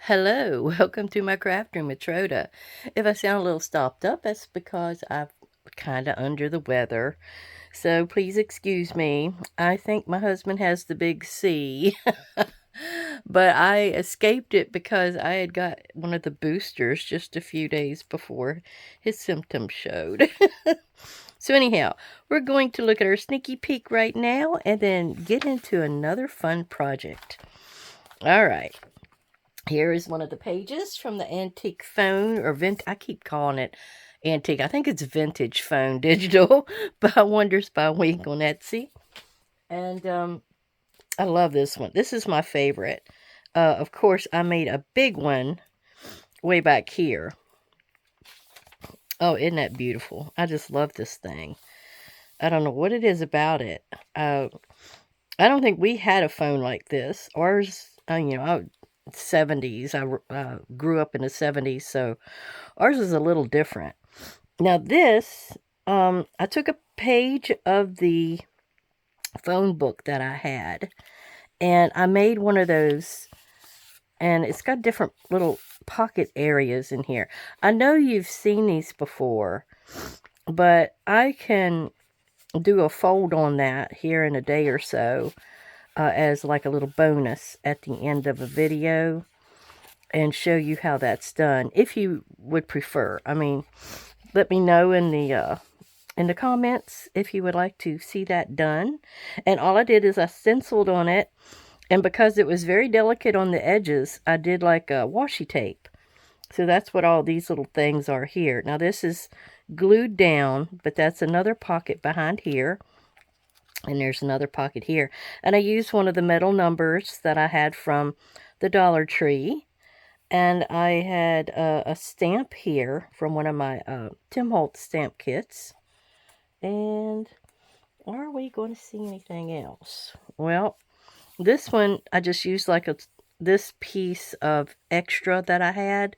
Hello, welcome to my craft room with Rhoda. If I sound a little stopped up, that's because I'm kind of under the weather. So please excuse me. I think my husband has the big C, but I escaped it because I had got one of the boosters just a few days before his symptoms showed. So anyhow, we're going to look at our sneaky peek right now and then get into another fun project. All right. Here is one of the pages from the antique phone, or I keep calling it antique. I think it's vintage phone digital by Wonders by Wink on Etsy. And I love this one. This is my favorite. Of course, I made a big one way back here. Oh, isn't that beautiful? I just love this thing. I don't know what it is about it. I don't think we had a phone like this. Ours, 70s. I grew up in the 70s, so ours is a little different. Now this, I took a page of the phone book that I had, and I made one of those, and it's got different little pocket areas in here. I know you've seen these before, but I can do a fold on that here in a day or so as like a little bonus at the end of a video and show you how that's done if you would prefer. I mean, let me know in the comments if you would like to see that done. And all I did is I stenciled on it, and because it was very delicate on the edges, I did like a washi tape. So that's what all these little things are here. Now this is glued down, but that's another pocket behind here. And there's another pocket here. And I used one of the metal numbers that I had from the Dollar Tree. And I had a stamp here from one of my Tim Holtz stamp kits. And are we going to see anything else? Well, this one I just used like this piece of extra that I had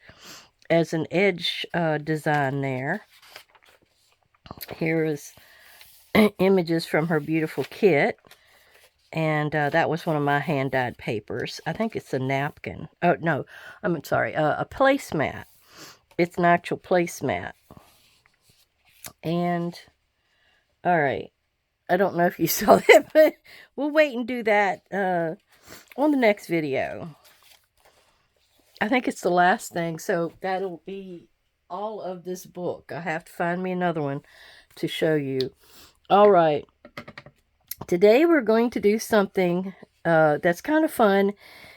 as an edge design there. Here is images from her beautiful kit. And that was one of my hand-dyed papers. I think it's a napkin. Oh, no, I'm sorry, a placemat. It's an actual placemat. And, all right, I don't know if you saw that, but we'll wait and do that on the next video. I think it's the last thing, so that'll be all of this book. I have to find me another one to show you. All right. Today we're going to do something that's kind of fun.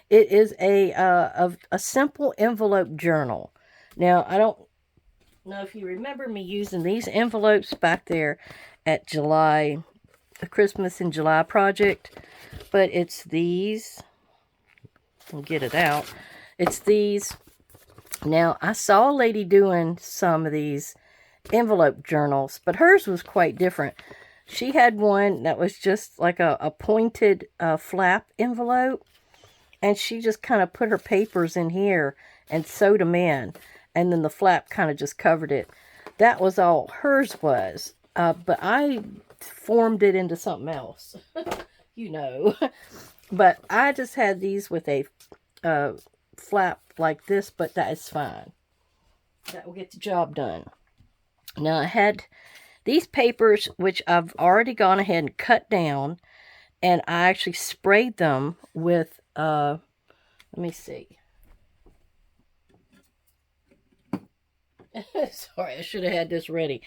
It is a simple envelope journal. Now, I don't know if you remember me using these envelopes back there at the Christmas in July project, but it's these. I'll get it out. It's these. Now, I saw a lady doing some of these envelope journals, but hers was quite different. She had one that was just like a pointed flap envelope, and she just kind of put her papers in here and sewed them in, and then the flap kind of just covered it. That was all hers was, but I formed it into something else, you know. But I just had these with a flap like this, but that is fine. That will get the job done. Now, I had these papers, which I've already gone ahead and cut down, and I actually sprayed them with, let me see. Sorry, I should have had this ready.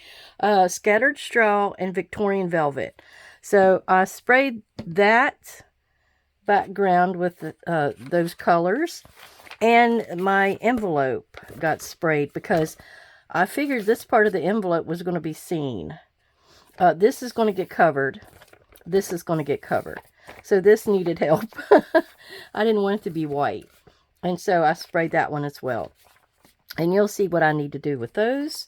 Scattered straw and Victorian velvet. So I sprayed that background with those colors, and my envelope got sprayed because I figured this part of the envelope was going to be seen. This is going to get covered. This is going to get covered. So this needed help. I didn't want it to be white. And so I sprayed that one as well. And you'll see what I need to do with those.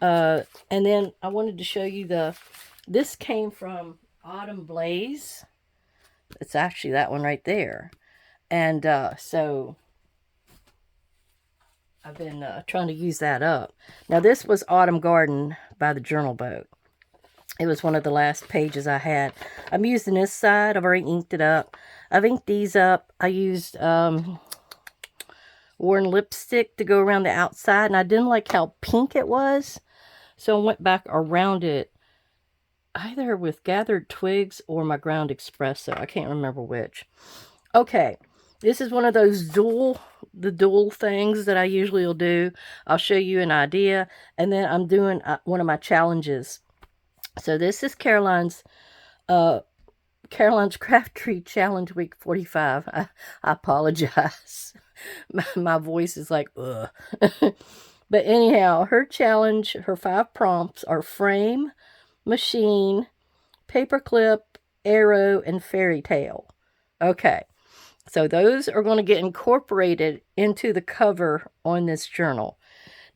And then I wanted to show you this came from Autumn Blaze. It's actually that one right there. And so I've been trying to use that up. Now, this was Autumn Garden by the Journal Boat. It was one of the last pages I had. I'm using this side. I've already inked it up. I've inked these up. I used, worn lipstick to go around the outside, and I didn't like how pink it was. So I went back around it either with gathered twigs or my ground espresso. I can't remember which. Okay, this is one of those dual things that I usually will do. I'll show you an idea, and then I'm doing one of my challenges. So this is Caroline's Craft Tree Challenge Week 45. I apologize. My voice is like, ugh. But anyhow, her challenge, her 5 prompts are frame, machine, paperclip, arrow, and fairy tale. Okay, so those are going to get incorporated into the cover on this journal.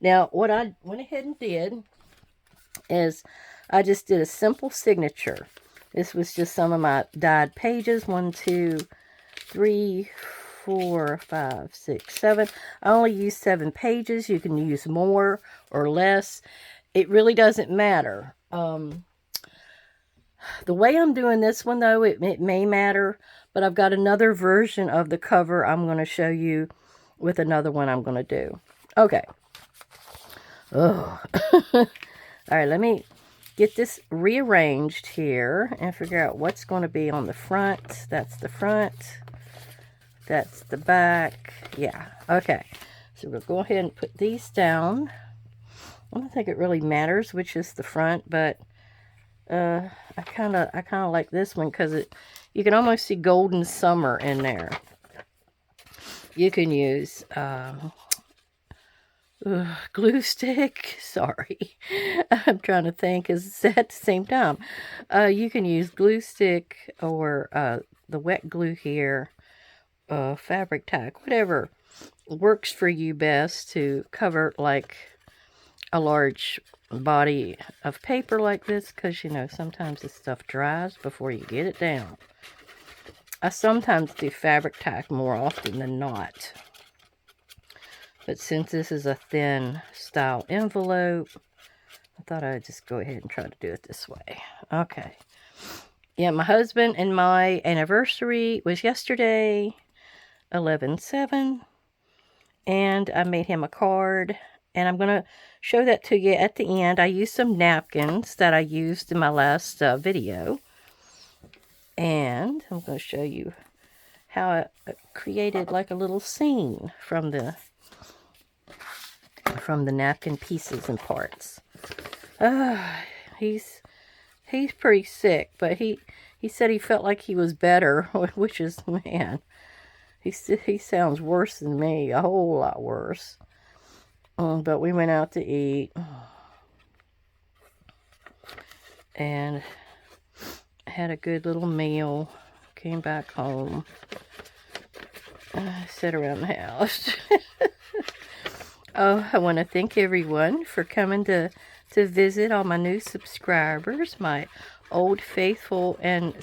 Now, what I went ahead and did is I just did a simple signature. This was just some of my dyed pages. 1, 2, 3, 4, 5, 6, 7. I only used 7 pages. You can use more or less. It really doesn't matter. The way I'm doing this one, though, it may matter, but I've got another version of the cover I'm going to show you with another one I'm going to do. Okay. Oh. All right, let me get this rearranged here and figure out what's going to be on the front. That's the front. That's the back. Yeah, okay. So we'll go ahead and put these down. I don't think it really matters which is the front, but I kind of like this one because you can almost see Golden Summer in there. You can use glue stick. Sorry, I'm trying to think at the same time. You can use glue stick or the wet glue here, fabric tack, whatever works for you best to cover like a large body of paper like this, because you know sometimes this stuff dries before you get it down. I sometimes do fabric tack more often than not, but since this is a thin style envelope, I thought I'd just go ahead and try to do it this way. Okay, yeah, my husband and my anniversary was yesterday, 11/7, and I made him a card, and I'm going to show that to you at the end. I used some napkins that I used in my last video, and I'm going to show you how I created like a little scene from the napkin pieces and parts. He's pretty sick, but he said he felt like he was better, which is, man, he sounds worse than me, a whole lot worse. But we went out to eat and had a good little meal. Came back home. Sat around the house. Oh, I want to thank everyone for coming to visit, all my new subscribers, my old faithful and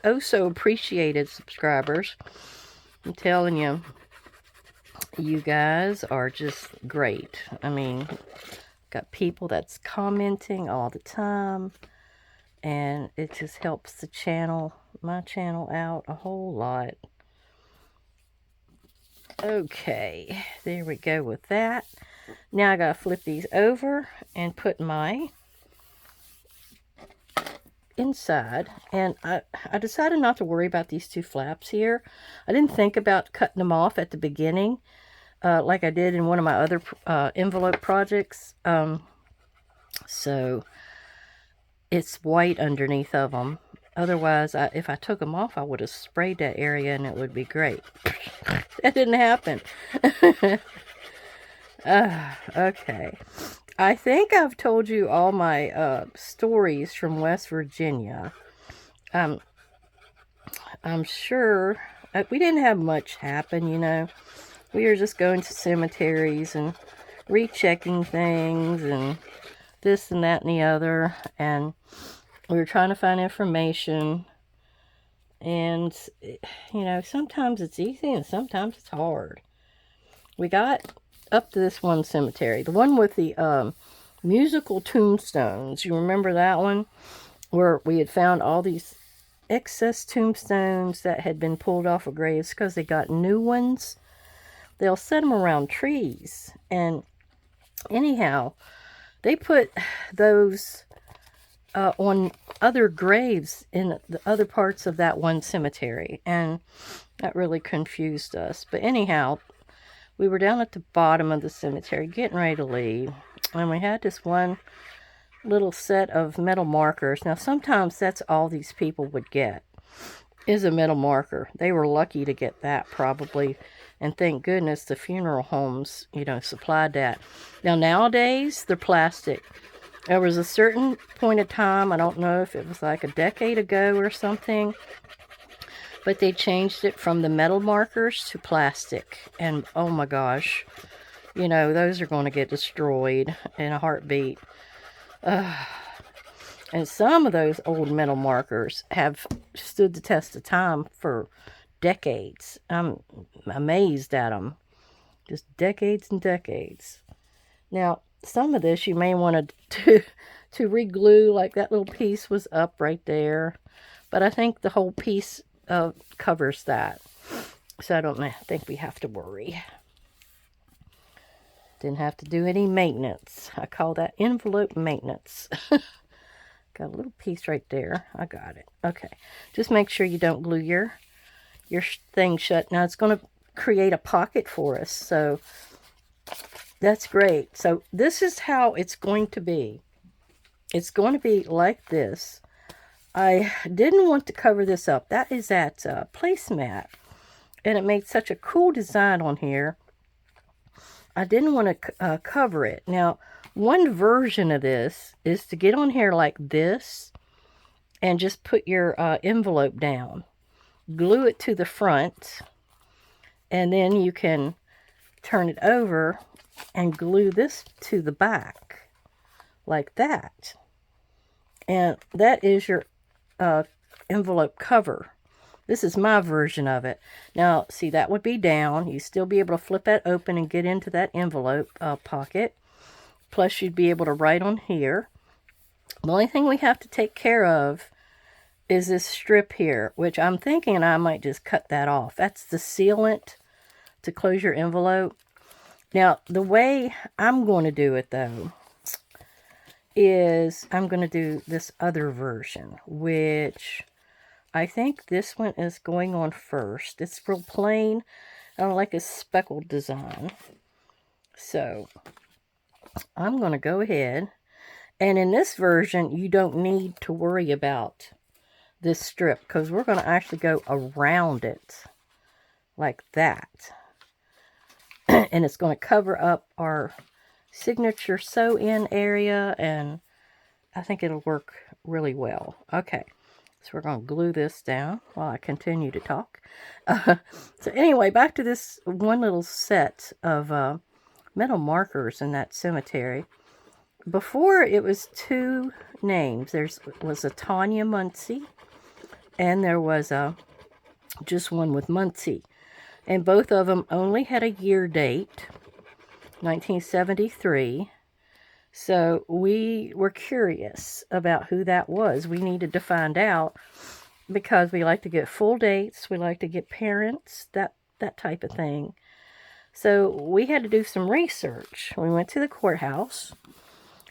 oh so appreciated subscribers. I'm telling you, you guys are just great. I mean, got people that's commenting all the time, and it just helps the channel, my channel, out a whole lot. Okay, there we go with that. Now I gotta flip these over and put my inside, and I decided not to worry about these 2 flaps here. I didn't think about cutting them off at the beginning, like I did in one of my other envelope projects. So it's white underneath of them. Otherwise, if I took them off, I would have sprayed that area and it would be great. That didn't happen. Okay. I think I've told you all my stories from West Virginia. I'm sure we didn't have much happen, you know. We were just going to cemeteries and rechecking things and this and that and the other, and we were trying to find information. And you know, sometimes it's easy and sometimes it's hard. We got up to this one cemetery, the one with the musical tombstones. You remember that one, where we had found all these excess tombstones that had been pulled off of graves because they got new ones. they'll set them around trees. And anyhow, they put those on other graves in the other parts of that one cemetery, and that really confused us. But anyhow, we were down at the bottom of the cemetery getting ready to leave, and we had this one little set of metal markers. Now, sometimes that's all these people would get, is a metal marker. They were lucky to get that, probably, and thank goodness the funeral homes, supplied that. Now, nowadays, they're plastic. There was a certain point of time, I don't know if it was like a decade ago or something, but they changed it from the metal markers to plastic. And oh my gosh, those are going to get destroyed in a heartbeat. And some of those old metal markers have stood the test of time for decades. I'm amazed at them. Just decades and decades. Now, some of this you may want to re-glue, like that little piece was up right there. But I think the whole piece covers that. So I don't think we have to worry. Didn't have to do any maintenance. I call that envelope maintenance. Got a little piece right there. I got it. Okay. Just make sure you don't glue your thing shut. Now it's going to create a pocket for us. So that's great. So this is how it's going to be. It's going to be like this. I didn't want to cover this up. That is that placemat. And it made such a cool design on here. I didn't want to cover it. Now, one version of this is to get on here like this and just put your envelope down. Glue it to the front. And then you can turn it over and glue this to the back. Like that. And that is your envelope cover. This is my version of it. Now, see, that would be down. You'd still be able to flip that open and get into that envelope pocket. Plus, you'd be able to write on here. The only thing we have to take care of is this strip here, which I'm thinking I might just cut that off. That's the sealant to close your envelope. Now, the way I'm going to do it, though, is I'm going to do this other version, which I think this one is going on first. It's real plain. I don't like a speckled design. So I'm going to go ahead. And in this version, you don't need to worry about this strip, because we're going to actually go around it like that. And it's going to cover up our signature sew-in area, and I think it'll work really well. Okay. So we're going to glue this down while I continue to talk. So anyway, back to this one little set of metal markers in that cemetery. Before, it was two names. There was a Tanya Muncie, and there was just one with Muncie. And both of them only had a year date, 1973. So we were curious about who that was. We needed to find out, because we like to get full dates. We like to get parents, that type of thing. So we had to do some research. We went to the courthouse,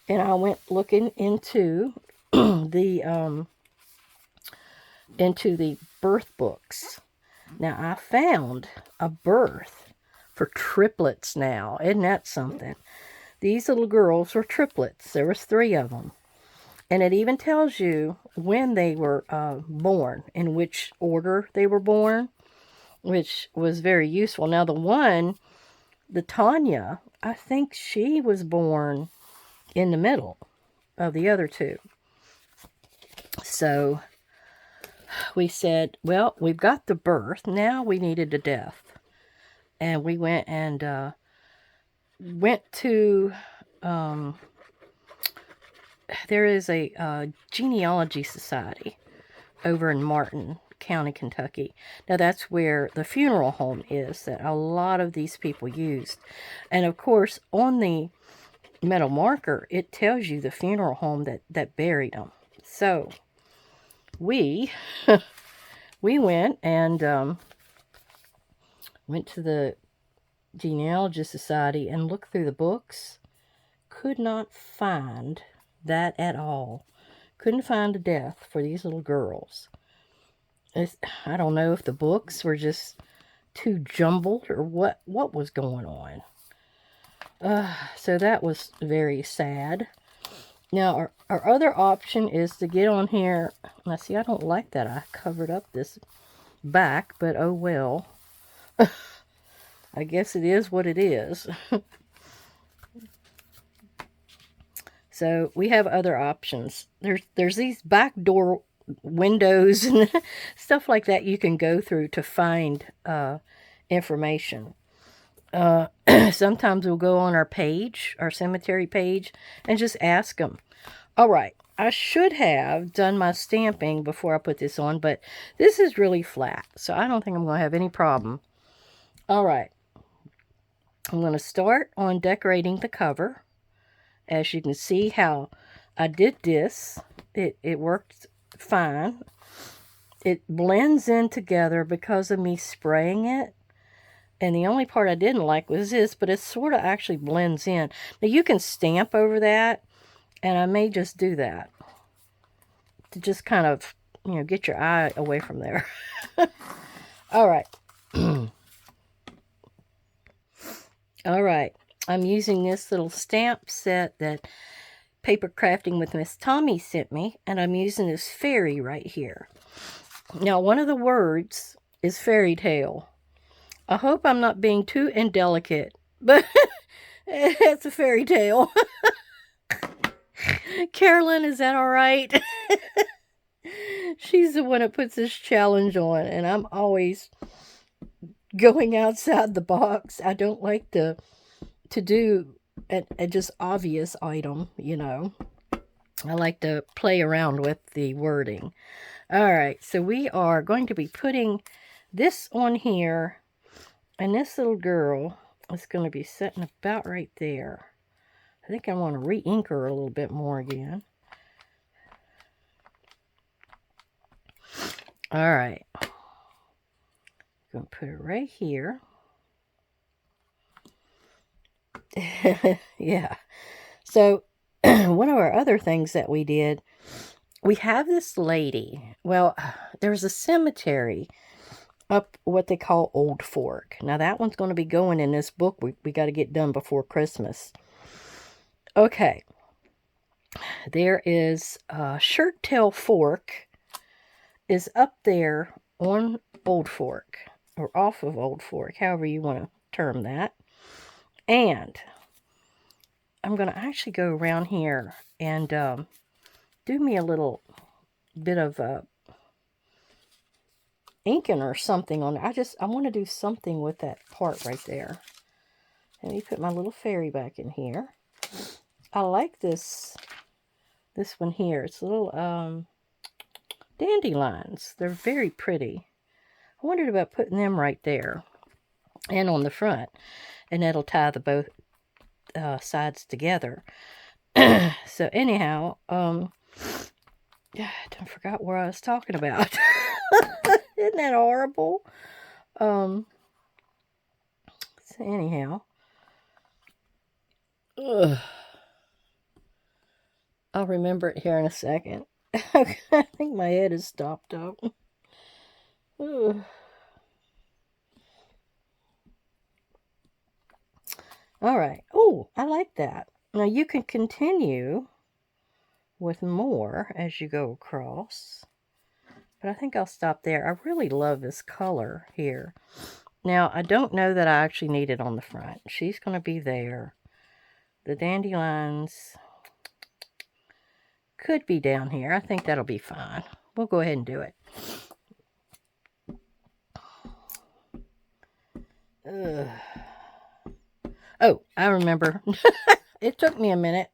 and I went looking into the birth books. Now, I found a birth for triplets now. Isn't that something? These little girls were triplets. There was 3 of them. And it even tells you when they were born, in which order they were born, which was very useful. Now, the Tanya, I think she was born in the middle of the other 2. So we said, well, we've got the birth. Now we needed a death. And we went and went to, there is a genealogy society over in Martin County, Kentucky. Now that's where the funeral home is that a lot of these people used. And of course, on the metal marker, it tells you the funeral home that buried them. So we went and went to the Genealogy Society and looked through the books. Could not find that at all. Couldn't find a death for these little girls. I don't know if the books were just too jumbled or what was going on. So that was very sad. Now, our other option is to get on here. Now, see, I don't like that I covered up this back, but oh well. I guess it is what it is. So we have other options. There's these back door windows and stuff like that you can go through to find information. Sometimes we'll go on our page, our cemetery page, and just ask them. All right, I should have done my stamping before I put this on, but this is really flat, so I don't think I'm going to have any problem. All right, I'm going to start on decorating the cover. As you can see how I did this, it worked fine. It blends in together because of me spraying it. And the only part I didn't like was this, but it sort of actually blends in. Now you can stamp over that, and I may just do that to just kind of, get your eye away from there. All right. All right. I'm using this little stamp set that Paper Crafting with Miss Tommy sent me, and I'm using this fairy right here. Now, one of the words is fairy tale. I hope I'm not being too indelicate, but it's a fairy tale. Carolyn, is that all right? She's the one that puts this challenge on, and I'm always going outside the box. I don't like to do a just obvious item, I like to play around with the wording. All right, so we are going to be putting this on here, and this little girl is going to be sitting about right there. I think I want to re-ink her a little bit more again. All right. I'm going to put it right here. Yeah. So, one of our other things that we did, we have this lady. Well, there's a cemetery up what they call Old Fork. Now, that one's going to be going in this book. We got to get done before Christmas. Okay. There is Shirt Tail Fork is up there on Old Fork, or off of Old Fork, however you want to term that. And I'm going to actually go around here and do me a little bit of inking or something on it. I want to do something with that part right there. Let me put my little fairy back in here. I like this one here. It's little dandelions. They're very pretty. I wondered about putting them right there and on the front, and that'll tie the both sides together. So anyhow, I forgot where I was talking about. Isn't that horrible? So anyhow, I'll remember it here in a second. I think my head is stopped up. All right. Oh, I like that. Now you can continue with more as you go across. But I think I'll stop there. I really love this color here. Now, I don't know that I actually need it on the front. She's going to be there. The dandelions could be down here. I think that'll be fine. We'll go ahead and do it. Oh, I remember. It took me a minute.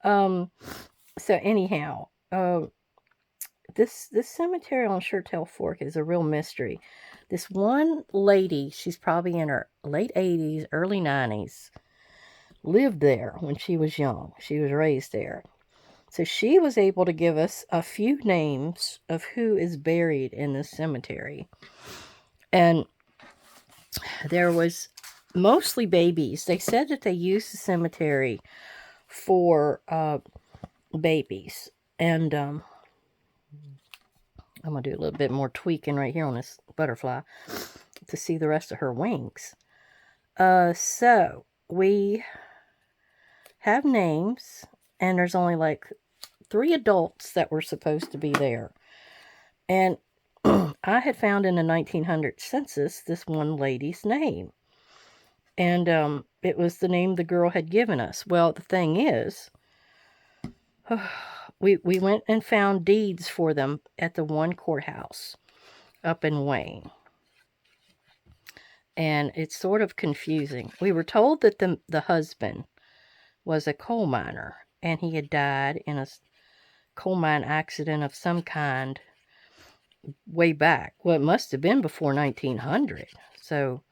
So anyhow, this cemetery on Shirt Tail Fork is a real mystery. This one lady, she's probably in her late 80s, early 90s, lived there when she was young. She was raised there. So she was able to give us a few names of who is buried in this cemetery. And there was mostly babies. They said that they use the cemetery for babies. And I'm going to do a little bit more tweaking right here on this butterfly to see the rest of her wings. So we have names, and there's only like 3 adults that were supposed to be there. And I had found in the 1900 census this one lady's name. And it was the name the girl had given us. Well, the thing is, we went and found deeds for them at the one courthouse up in Wayne. And it's sort of confusing. We were told that the husband was a coal miner, and he had died in a coal mine accident of some kind way back. Well, it must have been before 1900. So,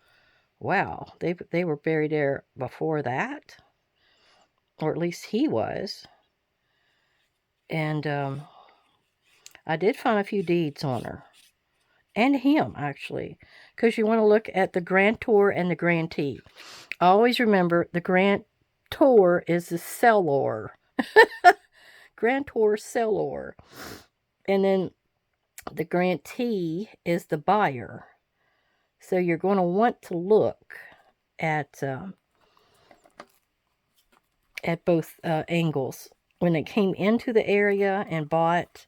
wow, they were buried there before that, or at least he was. And I did find a few deeds on her, and him actually, because you want to look at the grantor and the grantee. Always remember the grantor is the sellor. Grantor, sellor, and then the grantee is the buyer. So you're going to want to look at both angles when they came into the area and bought,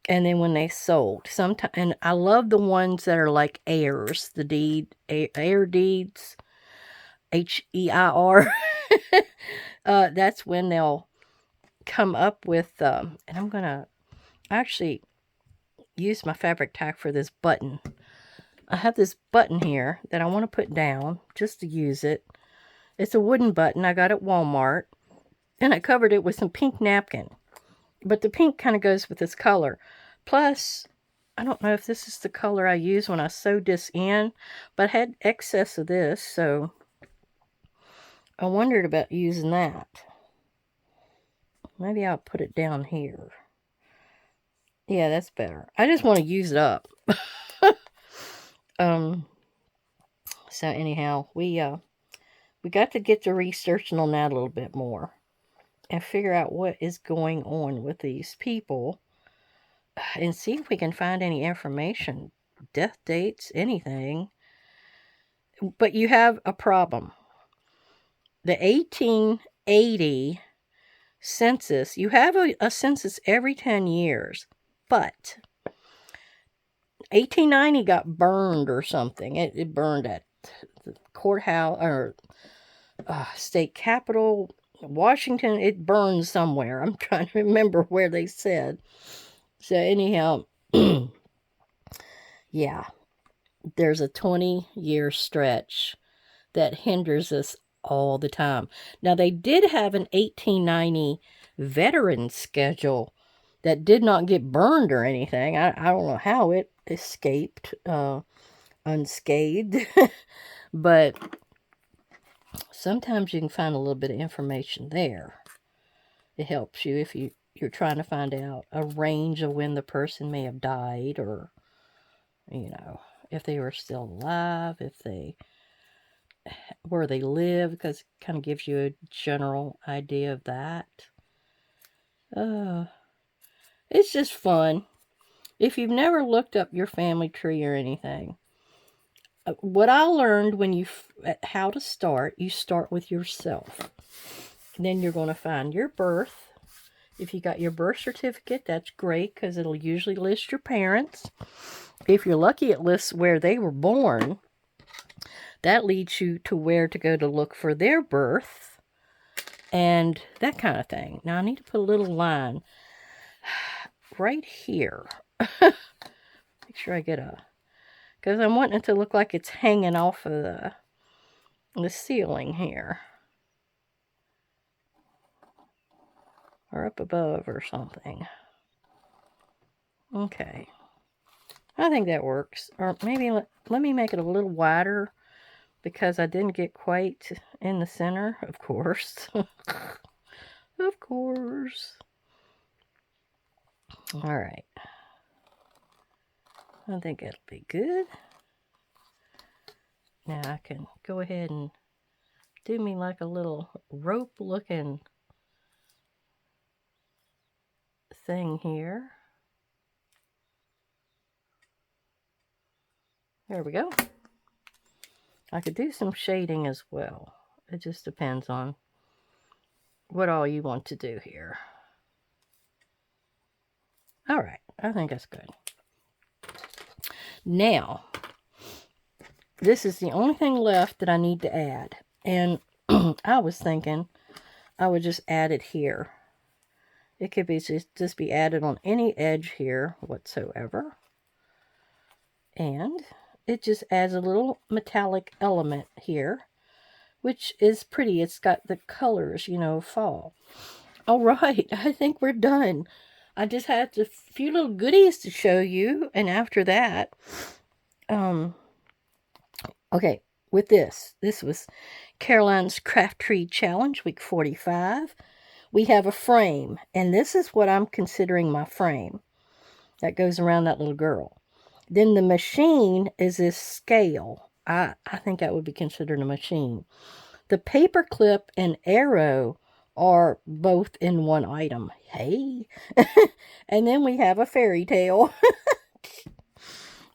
and then when they sold. Sometimes, and I love the ones that are like heirs, the heir deeds, HEIR. That's when they'll come up with, and I'm gonna actually use my fabric tack for this button. I have this button here that I want to put down just to use it. It's a wooden button I got at Walmart, and I covered it with some pink napkin. But the pink kind of goes with this color. Plus, I don't know if this is the color I use when I sewed this in, but I had excess of this, so I wondered about using that. Maybe I'll put it down here. Yeah, that's better. I just want to use it up. So anyhow, we got to get to researching on that a little bit more and figure out what is going on with these people and see if we can find any information, death dates, anything. But you have a problem. The 1880 census, you have a census every 10 years, but 1890 got burned or something. It burned at the courthouse or state capitol, Washington. It burned somewhere. I'm trying to remember where they said. So anyhow, yeah, there's a 20-year stretch that hinders us all the time. Now, they did have an 1890 veteran schedule that did not get burned or anything. I don't know how it escaped unscathed, but sometimes you can find a little bit of information there. It helps you if you're trying to find out a range of when the person may have died, or, if they were still alive, where they live, because it kind of gives you a general idea of that. It's just fun. If you've never looked up your family tree or anything, what I learned how to start, you start with yourself. And then you're going to find your birth. If you got your birth certificate, that's great, because it'll usually list your parents. If you're lucky, it lists where they were born. That leads you to where to go to look for their birth and that kind of thing. Now, I need to put a little line right here. Make sure I get because I'm wanting it to look like it's hanging off of the ceiling here. Or up above or something. Okay. I think that works. Or maybe let me make it a little wider, because I didn't get quite in the center, of course. Of course. All right. I think it'll be good. Now I can go ahead and do me like a little rope looking thing here. There we go. I could do some shading as well. It just depends on what all you want to do here. All right, I think that's good. Now, this is the only thing left that I need to add. And I was thinking I would just add it here. It could be just be added on any edge here whatsoever. And it just adds a little metallic element here, which is pretty. It's got the colors, you know, fall. All right, I think we're done. I just had a few little goodies to show you, and after that, okay, with this was Caroline's Craft Tree Challenge, week 45. We have a frame, and this is what I'm considering my frame that goes around that little girl. Then the machine is this scale. I think that would be considered a machine. The paper clip and arrow are both in one item. Hey. And then we have a fairy tale.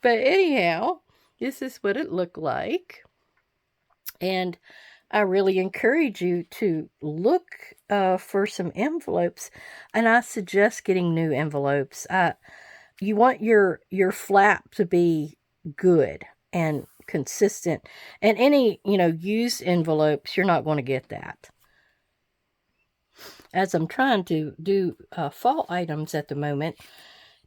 But anyhow, this is what it looked like. And I really encourage you to look for some envelopes. And I suggest getting new envelopes. You want your flap to be good and consistent. And any, used envelopes, you're not going to get that. As I'm trying to do fall items at the moment,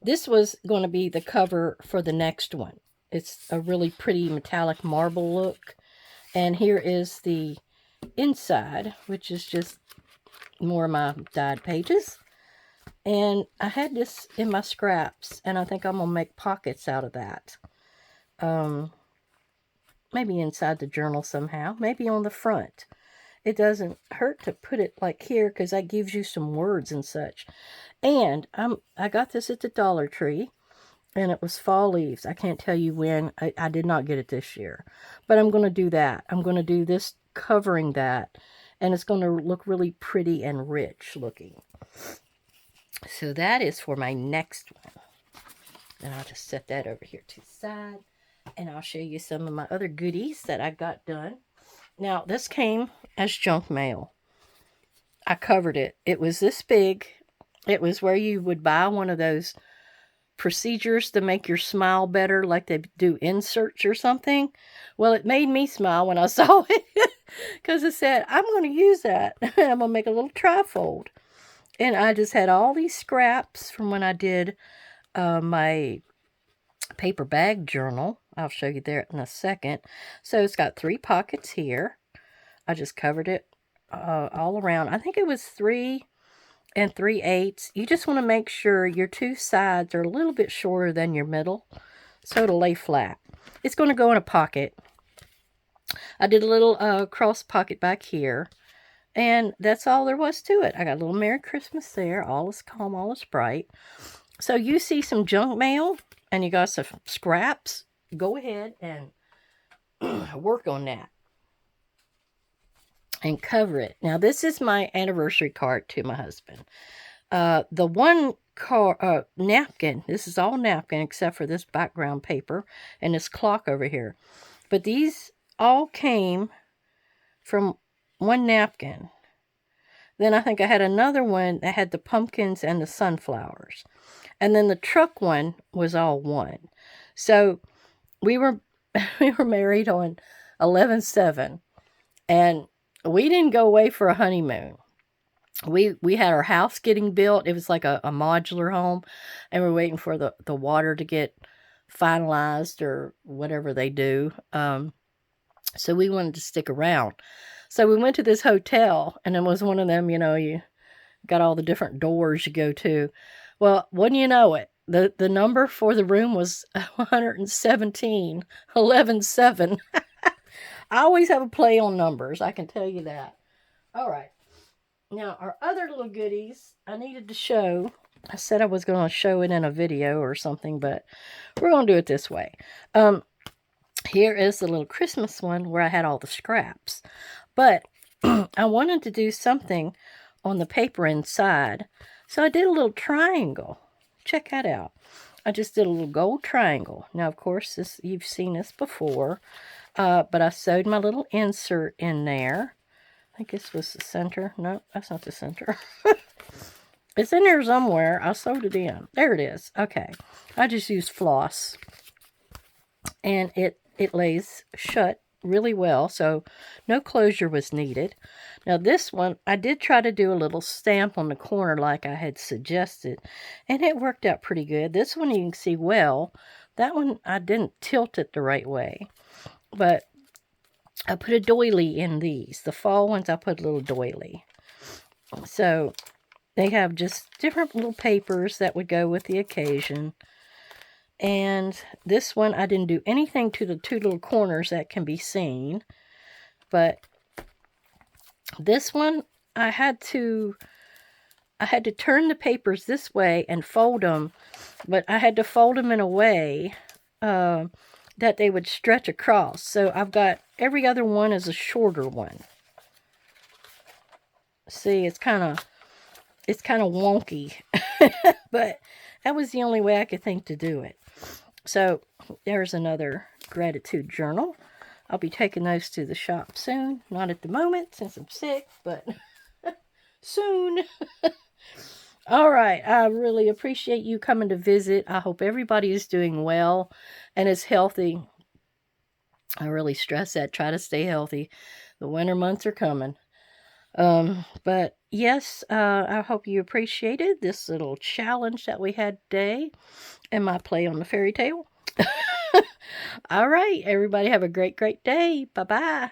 this was going to be the cover for the next one. It's a really pretty metallic marble look. And here is the inside, which is just more of my dyed pages. And I had this in my scraps, and I think I'm going to make pockets out of that. Maybe inside the journal somehow, maybe on the front. It doesn't hurt to put it like here because that gives you some words and such. And I got this at the Dollar Tree, and it was fall leaves. I can't tell you when. I did not get it this year. But I'm going to do that. I'm going to do this covering that, and it's going to look really pretty and rich looking. So that is for my next one. And I'll just set that over here to the side. And I'll show you some of my other goodies that I got done. Now, this came as junk mail. I covered it. It was this big. It was where you would buy one of those procedures to make your smile better, like they do inserts or something. Well, it made me smile when I saw it. Because it said, I'm going to use that. I'm going to make a little trifold. And I just had all these scraps from when I did my paper bag journal. I'll show you there in a second. So it's got 3 pockets here. I just covered it all around. I think it was 3 3/8. You just want to make sure your 2 sides are a little bit shorter than your middle, so it'll lay flat. It's going to go in a pocket. I did a little cross pocket back here. And that's all there was to it. I got a little Merry Christmas there. All is calm, all is bright. So you see some junk mail and you got some scraps. Go ahead and work on that. And cover it. Now, this is my anniversary card to my husband. The one napkin. This is all napkin except for this background paper and this clock over here. But these all came from one napkin. Then I think I had another one that had the pumpkins and the sunflowers. And then the truck one was all one. So we were married on 11/7. And we didn't go away for a honeymoon. We had our house getting built. It was like a modular home. And we're waiting for the water to get finalized or whatever they do. So we wanted to stick around. So we went to this hotel, and it was one of them, you got all the different doors you go to. Well, wouldn't you know it, the number for the room was 117, 11/7. I always have a play on numbers, I can tell you that. All right. Now, our other little goodies I needed to show. I said I was going to show it in a video or something, but we're going to do it this way. here is the little Christmas one where I had all the scraps. But I wanted to do something on the paper inside, so I did a little triangle. Check that out. I just did a little gold triangle. Now, of course, this you've seen this before, but I sewed my little insert in there. I think this was the center. No, that's not the center. It's in there somewhere. I sewed it in. There it is. Okay. I just used floss, and it lays shut really well, so no closure was needed. Now this one, I did try to do a little stamp on the corner like I had suggested, and it worked out pretty good. This one you can see well. That one I didn't tilt it the right way, but I put a doily in these. The fall ones I put a little doily. So they have just different little papers that would go with the occasion. And this one, I didn't do anything to the two little corners that can be seen. But this one, I had to turn the papers this way and fold them. But I had to fold them in a way that they would stretch across. So I've got every other one is a shorter one. See, it's kind of wonky. But that was the only way I could think to do it. So there's another gratitude journal. I'll be taking those to the shop soon. Not at the moment since I'm sick, but soon. All right. I really appreciate you coming to visit. I hope everybody is doing well and is healthy. I really stress that. Try to stay healthy. The winter months are coming. But yes, I hope you appreciated this little challenge that we had today and my play on the fairy tale. All right, everybody have a great, great day. Bye-bye.